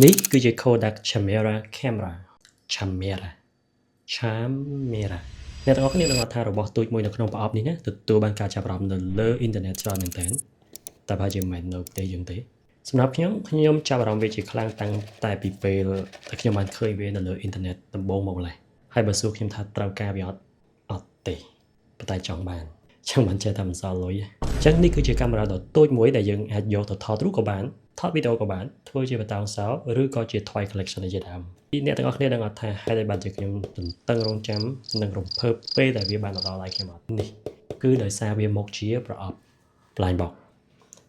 នេះគឺជា Kodak Camera Camera អ្នកទាំងអស់គ្នានឹងថារបស់ទូចមួយនៅក្នុងប្រអប់នេះណាទទួលបានការចាប់អារម្មណ៍នៅលើអ៊ីនធឺណិតច្រើនមែនទែនតែប្រហែលជាមិននៅប្រទេសយើងទេសម្រាប់ខ្ញុំចាប់អារម្មណ៍វាជាខ្លាំងតាំងតែពីពេលដែលខ្ញុំបានឃើញវានៅលើអ៊ីនធឺណិតដំបូងមកម្ល៉េះហើយបើសួរខ្ញុំថាត្រូវការវាអត់ទេប៉ុន្តែចង់បានចឹងមិនចេះតែមិនសល់លុយចឹងនេះគឺជាកាមេរ៉ាដ៏តូចមួយដែលយើងអាចយកទៅថតរូបក៏បានថតវីដេអូក៏បានធ្វើជាបន្តោងសោឬក៏ជា toy collection ជាដើមអ្នកទាំងអស់គ្នាដឹងអត់ថាហេតុអីបានជាខ្ញុំទន្ទឹងរង់ចាំនិងរំភើបពេលដែលវាបានមកដល់ដៃខ្ញុំអត់នេះគឺដោយសារវាមកជាប្រអប់ blind box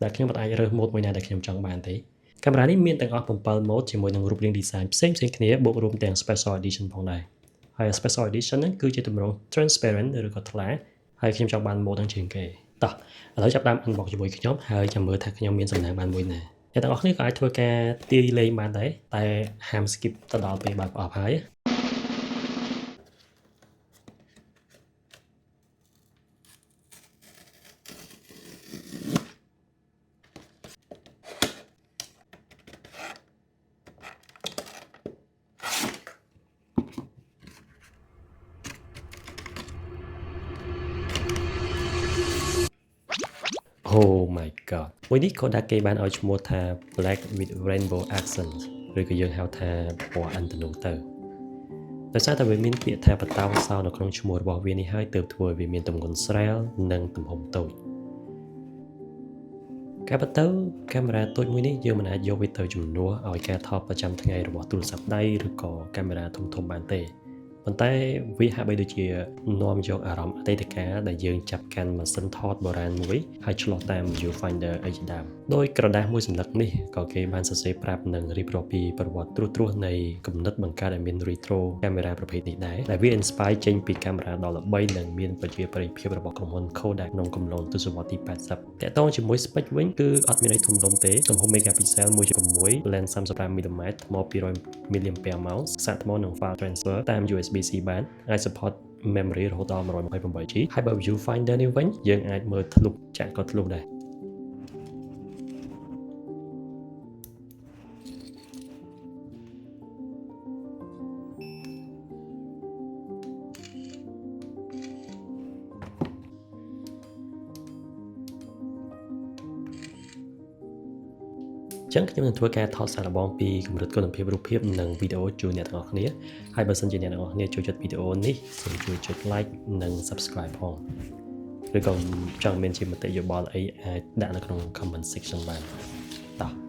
ដែលខ្ញុំមិនអាចរើស mode មួយណាដែលខ្ញុំចង់បានទេកាមេរ៉ានេះមានទាំងអស់7 mode ជាមួយនឹងរូបរាង design ផ្សេងៗគ្នាបូករួមទាំង special edition ផងដែរហើយ special edition ហ្នឹងគឺជាទម្រង់ transparent ឬក៏ថ្លាហើយខ្ញុំចង់បាន mode ហ្នឹងជាងគេតោះឥឡូវចាប់តាម unbox ជាមួយខ្ញុំហើយចាំមើលថាខ្ញុំមានសំណាងបានមួយណាអ្នកទាំងអស់គ្នាក៏អាចធ្វើការទាយលេងបានដែរតែហាម skip ទៅដល់ពេលបើកប្រអប់ហើយOh my god មួយនេះ Kodak គេបានឲ្យឈ្មោះថា Black with Rainbow Accent ឬក៏យើងហៅថាពណ៌អិនតនូទៅដោយសារតែវាមានពាក្យថាបន្តោងសោនៅក្នុងឈ្មោះរបស់វានេះហើយទើបធ្វើឲ្យវាមានទម្ងន់ស្រាលនិងទំហំតូចការបន្តទៅកាមេរ៉ាតូចមួយនេះយើងមិនអាចយកវាទៅជំនួសឲ្យការថតប្រចាំថ្ងៃរបស់ទូរស័ព្ទដៃឬក៏កាមេរ៉ាធំៗបានទេប៉ុន្តែវាហាក់បីដូចជានាំយកអារម្មណ៍អតីតកាលដែលយើងចាប់កាន់ម៉ាស៊ីនថតបុរាណមួយហើយឆ្លុះតាម viewfinder អីជាដើមដោយក្រដាសមួយសន្លឹកនេះក៏គេបានសរសេរប្រាប់និងរៀបរាប់ពីប្រវត្តិត្រួសនៃគំនិតបង្កើតឲ្យមាន retro កាមេរ៉ាប្រភេទនេះដែរដែលវា inspire ចេញពីកាមេរ៉ាដ៏ល្បីនិងមានប្រជាប្រិយភាពរបស់ក្រុមហ៊ុន Kodak ក្នុងកំឡុងទសវត្សរ៍ទី80តាក់ទងជាមួយ spec វិញគឺអត់មានអីធំដុំទេទំហំ megapixel 1.6 lens 35mm ថ្ម200 mAh ខ្សែថ្មនិង file transfer តាម USB-C បានអាច support memory រហូតដល់ 128GB ហើយបើ viewfinder នេះវិញយើងអាចមើលធ្លុះចាក់ក៏ធ្លុះដែរចឹងខ្ញុំនឹងធ្វើការថតសារល្បងពីកម្រិតគុណភាពរូបភាពនិងវីដេអូជូនអ្នកទាំងអស់គ្នាហើយបើសិនជាអ្នកទាំងអស់គ្នាចូលចិត្តវីដេអូនេះសូមជួយចុច like និង subscribe ផងឬក៏ចង់មានជាមតិយោបល់អីអាចដាក់នៅក្នុង comment section បានតោះ